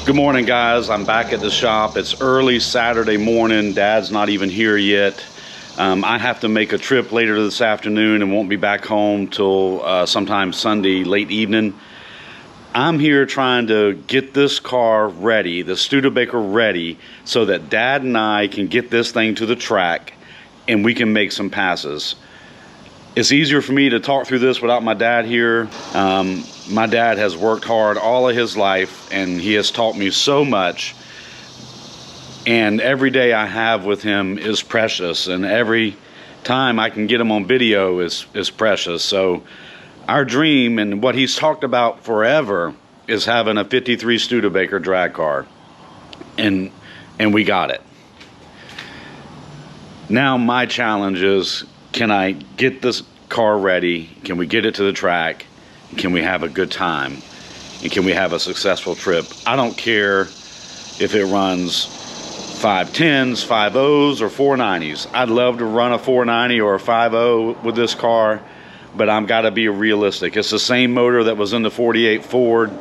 Good morning, guys. I'm back at the shop. It's early Saturday morning. Dad's not even here yet. I have to make a trip later this afternoon and won't be back home till sometime Sunday late evening. I'm here trying to get this car ready, the Studebaker ready, so that Dad and I can get this thing to the track and we can make some passes. It's easier for me to talk through this without my dad here. My dad has worked hard all of his life and he has taught me so much. And every day I have with him is precious, and every time I can get him on video is precious. So our dream and what he's talked about forever is having a 53 Studebaker drag car. And we got it. Now my challenge is, can I get this car ready? Can we get it to the track? Can we have a good time? And can we have a successful trip? I don't care if it runs 510s, 5.0s, or 490s. I'd love to run a 490 or a 5.0 with this car, but I've got to be realistic. It's the same motor that was in the 48 Ford.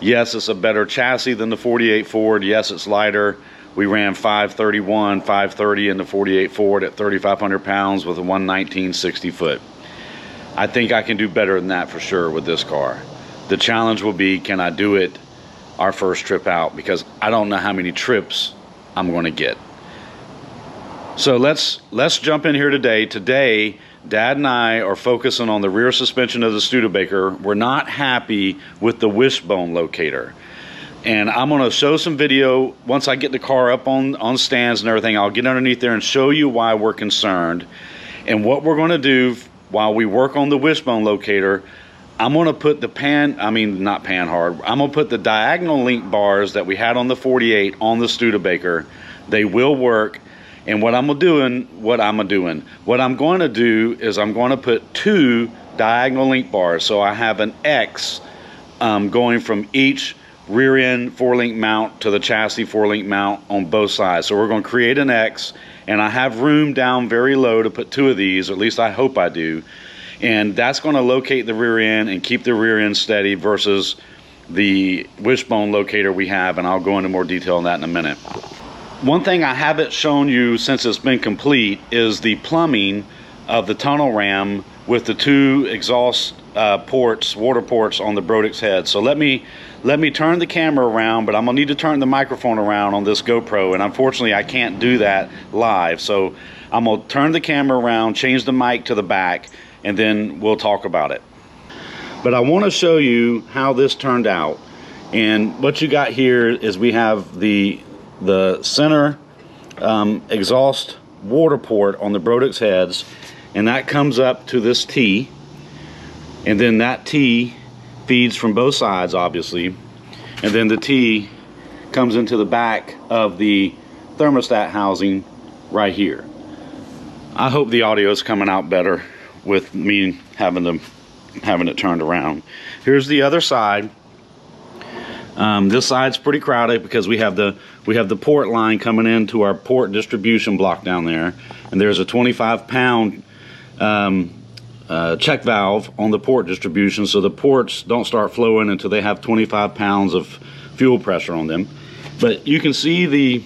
Yes, it's a better chassis than the 48 Ford. Yes, it's lighter. We ran 531, 530 in the 48 Ford at 3,500 pounds with a 119 60 foot. I think I can do better than that for sure with this car. The challenge will be, can I do it our first trip out? Because I don't know how many trips I'm going to get. So let's jump in here today. Today, Dad and I are focusing on the rear suspension of the Studebaker. We're not happy with the Wishbone locator. And I'm going to show some video once I get the car up on stands and everything. I'll get underneath there and show you why we're concerned. And what we're going to do while we work on the Wishbone locator, I'm going to put the I'm going to put the diagonal link bars that we had on the 48 on the Studebaker. They will work. And what I'm going to do is I'm going to put 2 diagonal link bars. So I have an X going from each rear end 4-link mount to the chassis 4-link mount on both sides. So we're going to create an X, and I have room down very low to put 2 of these, or at least I hope I do. And that's going to locate the rear end and keep the rear end steady versus the Wishbone locator we have, and I'll go into more detail on that in a minute. One thing I haven't shown you since it's been complete is the plumbing of the tunnel ram with the 2 exhaust ports, water ports on the Brodix head. So let me turn the camera around, but I'm gonna need to turn the microphone around on this GoPro, and unfortunately I can't do that live. So I'm gonna turn the camera around, change the mic to the back, and then we'll talk about it. But I want to show you how this turned out. And what you got here is we have the center exhaust water port on the Brodix heads, and that comes up to this T, and then that T feeds from both sides, obviously, and then the T comes into the back of the thermostat housing right here. I hope the audio is coming out better with me having it turned around. Here's the other side. This side's pretty crowded because we have the port line coming into our port distribution block down there, and there's a 25-pound check valve on the port distribution, so the ports don't start flowing until they have 25 pounds of fuel pressure on them. But you can see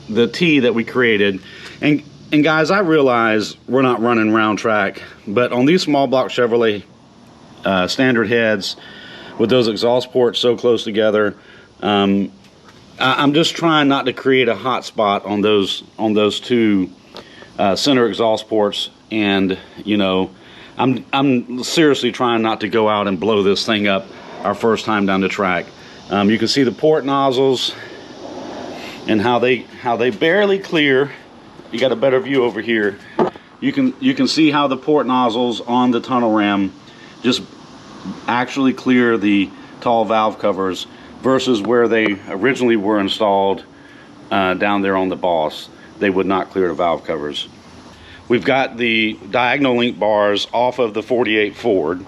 the T that we created, and guys, I realize we're not running round track, but on these small block Chevrolet standard heads with those exhaust ports so close together, I'm just trying not to create a hot spot on those 2 center exhaust ports. And you know, I'm seriously trying not to go out and blow this thing up our first time down the track. You can see the port nozzles and how they barely clear. You got a better view over here. You can see how the port nozzles on the tunnel ram just actually clear the tall valve covers versus where they originally were installed down there on the boss. They would not clear the valve covers. We've got the diagonal link bars off of the 48 Ford.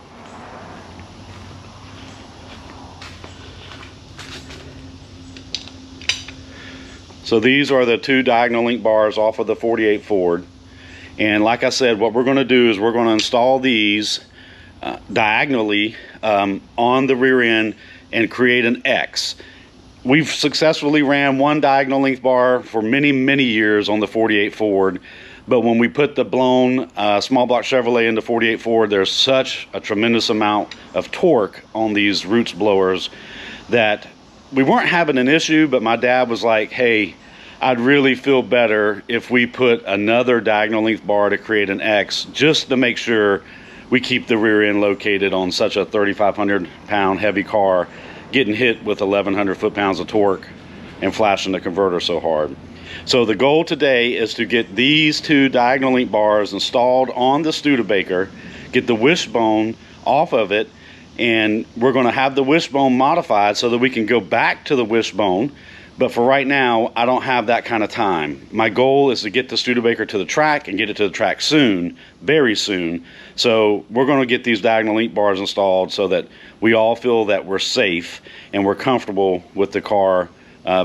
So these are the 2 diagonal link bars off of the 48 Ford. And like I said, what we're going to do is we're going to install these diagonally on the rear end and create an X. we've successfully ran one diagonal length bar for many years on the 48 Ford, but when we put the blown small block Chevrolet into 48 Ford, there's such a tremendous amount of torque on these roots blowers that we weren't having an issue, but my dad was like, hey, I'd really feel better if we put another diagonal length bar to create an X, just to make sure we keep the rear end located on such a 3,500 pound heavy car, getting hit with 1,100 foot-pounds of torque and flashing the converter so hard. So the goal today is to get these two diagonal link bars installed on the Studebaker, get the wishbone off of it, and we're going to have the wishbone modified so that we can go back to the wishbone. But for right now, I don't have that kind of time. My goal is to get the Studebaker to the track and get it to the track soon, very soon. So we're going to get these diagonal link bars installed so that we all feel that we're safe and we're comfortable with the car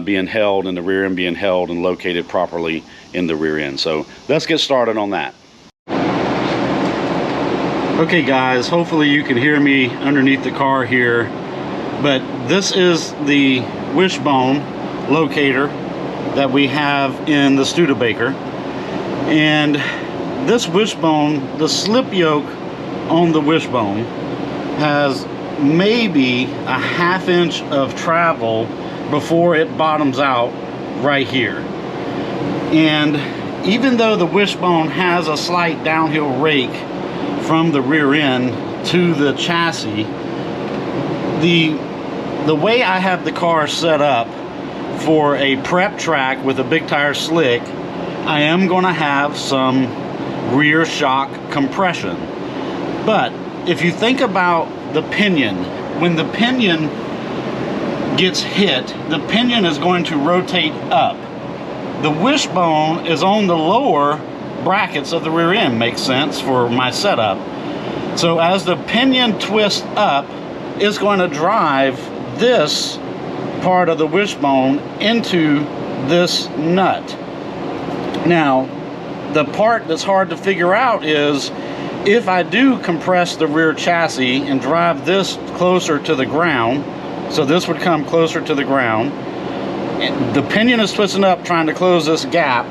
being held and the rear end being held and located properly in the rear end. So let's get started on that. Okay guys, hopefully you can hear me underneath the car here, but this is the wishbone locator that we have in the Studebaker. And this wishbone, the slip yoke on the wishbone has maybe a ½ inch of travel before it bottoms out right here. And even though the wishbone has a slight downhill rake from the rear end to the chassis, the way I have the car set up for a prep track with a big tire slick, I am going to have some rear shock compression. But if you think about the pinion, when the pinion gets hit, the pinion is going to rotate up. The wishbone is on the lower brackets of the rear end. Makes sense for my setup. So as the pinion twists up, it's going to drive this part of the wishbone into this nut. Now, the part that's hard to figure out is if I do compress the rear chassis and drive this closer to the ground, so this would come closer to the ground, and the pinion is twisting up trying to close this gap,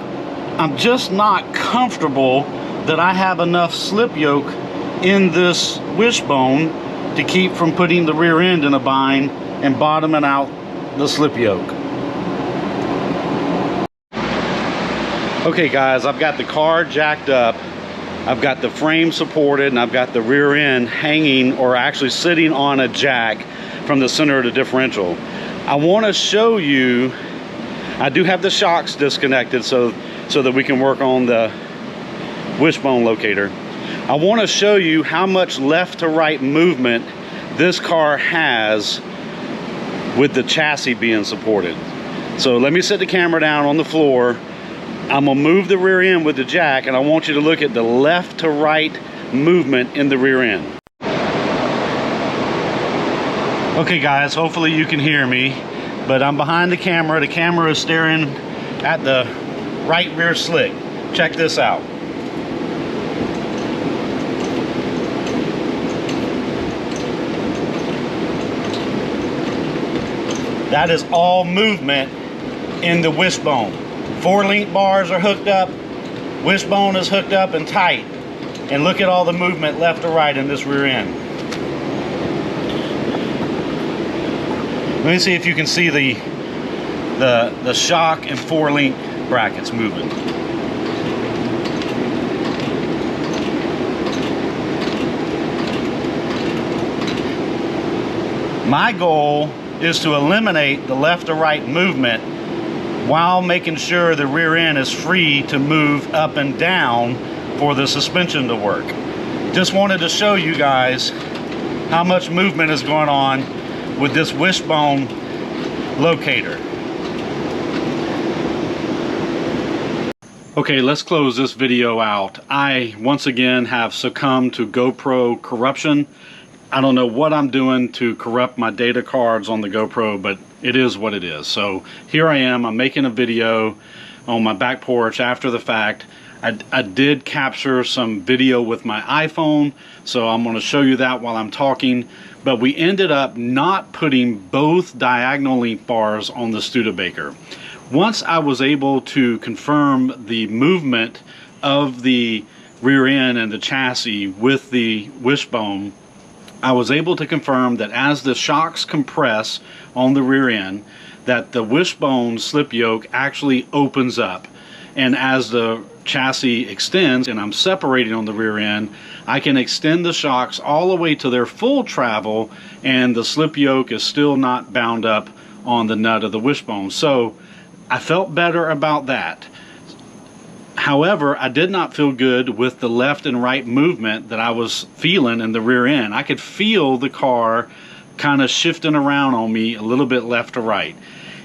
I'm just not comfortable that I have enough slip yoke in this wishbone to keep from putting the rear end in a bind and bottoming out the slip yoke. Okay guys, I've got the car jacked up, I've got the frame supported, and I've got the rear end hanging, or actually sitting on a jack from the center of the differential. I want to show you, I do have the shocks disconnected so that we can work on the wishbone locator. I want to show you how much left to right movement this car has with the chassis being supported. So let me set the camera down on the floor. I'm gonna move the rear end with the jack, and I want you to look at the left to right movement in the rear end. Okay guys, hopefully you can hear me, but I'm behind the camera. The camera is staring at the right rear slick. Check this out. That is all movement in the wishbone. 4 link bars are hooked up, wishbone is hooked up and tight. And look at all the movement left to right in this rear end. Let me see if you can see the shock and 4 link brackets moving. My goal is to eliminate the left to right movement while making sure the rear end is free to move up and down for the suspension to work. Just wanted to show you guys how much movement is going on with this wishbone locator. Okay, let's close this video out. I once again have succumbed to GoPro corruption. I don't know what I'm doing to corrupt my data cards on the GoPro, but it is what it is. So here I am, I'm making a video on my back porch after the fact. I did capture some video with my iPhone, so I'm going to show you that while I'm talking. But we ended up not putting both diagonal length bars on the Studebaker. Once I was able to confirm the movement of the rear end and the chassis with the Wishbone, I was able to confirm that as the shocks compress on the rear end, that the Wishbone slip yoke actually opens up. And as the chassis extends and I'm separating on the rear end, I can extend the shocks all the way to their full travel, and the slip yoke is still not bound up on the nut of the Wishbone. So I felt better about that. However, I did not feel good with the left and right movement that I was feeling in the rear end. I could feel the car kind of shifting around on me a little bit left to right.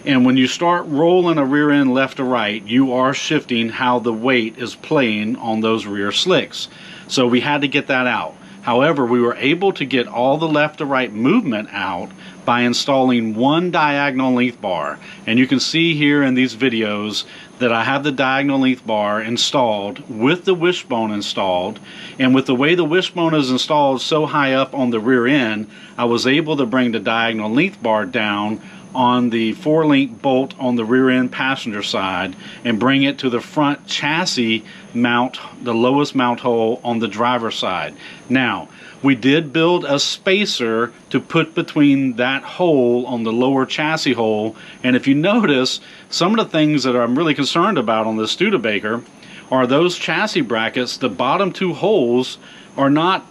And when you start rolling a rear end left to right, you are shifting how the weight is playing on those rear slicks. So we had to get that out. However, we were able to get all the left to right movement out by installing one diagonal length bar. And you can see here in these videos that I have the diagonal length bar installed with the Wishbone installed. And with the way the Wishbone is installed so high up on the rear end, I was able to bring the diagonal length bar down on the 4-link bolt on the rear end passenger side and bring it to the front chassis mount, the lowest mount hole on the driver's side. Now, we did build a spacer to put between that hole on the lower chassis hole, and if you notice, some of the things that I'm really concerned about on this Studebaker are those chassis brackets. The bottom two holes are not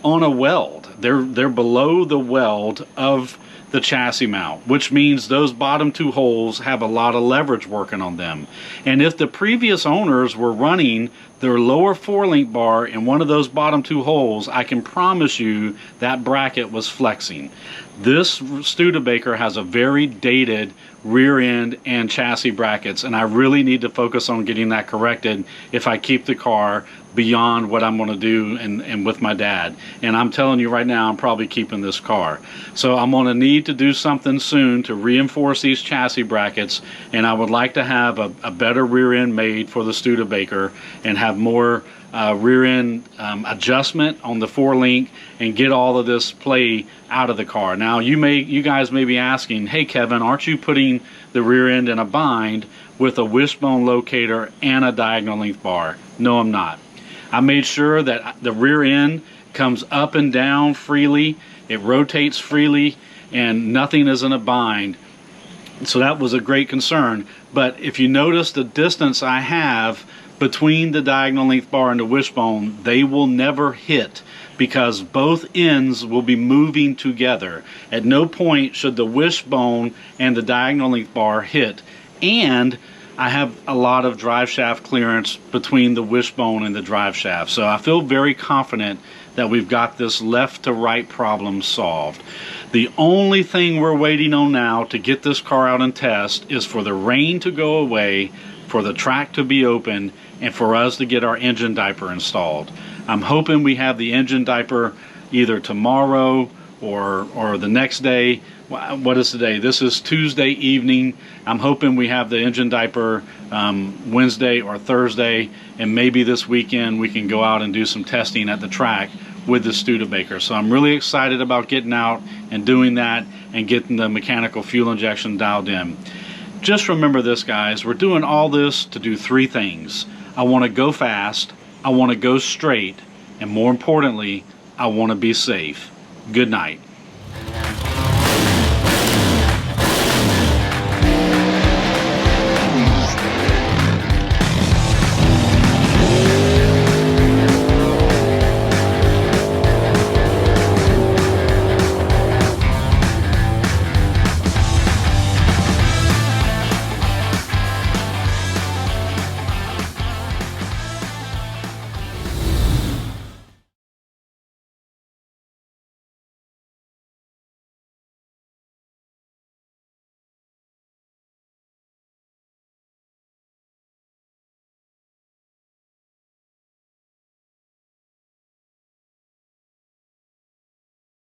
on a weld. They're below the weld of the chassis mount, which means those bottom two holes have a lot of leverage working on them. And if the previous owners were running their lower 4-link bar in one of those bottom two holes, I can promise you that bracket was flexing. This Studebaker has a very dated rear end and chassis brackets, and I really need to focus on getting that corrected if I keep the car beyond what I'm going to do and with my dad. And I'm telling you right now, I'm probably keeping this car. So I'm going to need to do something soon to reinforce these chassis brackets, and I would like to have a better rear end made for the Studebaker and have more rear end adjustment on the 4-link and get all of this play out of the car. Now you guys may be asking, hey Kevin, aren't you putting the rear end in a bind with a Wishbone locator and a diagonal length bar? No, I'm not. I made sure that the rear end comes up and down freely, it rotates freely, and nothing is in a bind. So that was a great concern. But if you notice the distance I have between the diagonal length bar and the Wishbone, they will never hit because both ends will be moving together. At no point should the Wishbone and the diagonal length bar hit. And I have a lot of drive shaft clearance between the Wishbone and the drive shaft. So I feel very confident that we've got this left to right problem solved. The only thing we're waiting on now to get this car out and test is for the rain to go away, for the track to be open, and for us to get our engine diaper installed. I'm hoping we have the engine diaper either tomorrow or the next day. What is today? This is Tuesday evening. I'm hoping we have the engine diaper Wednesday or Thursday, and maybe this weekend we can go out and do some testing at the track with the Studebaker. So I'm really excited about getting out and doing that and getting the mechanical fuel injection dialed in. Just remember this, guys, we're doing all this to do three things. I want to go fast, I want to go straight, and more importantly, I want to be safe. Good night.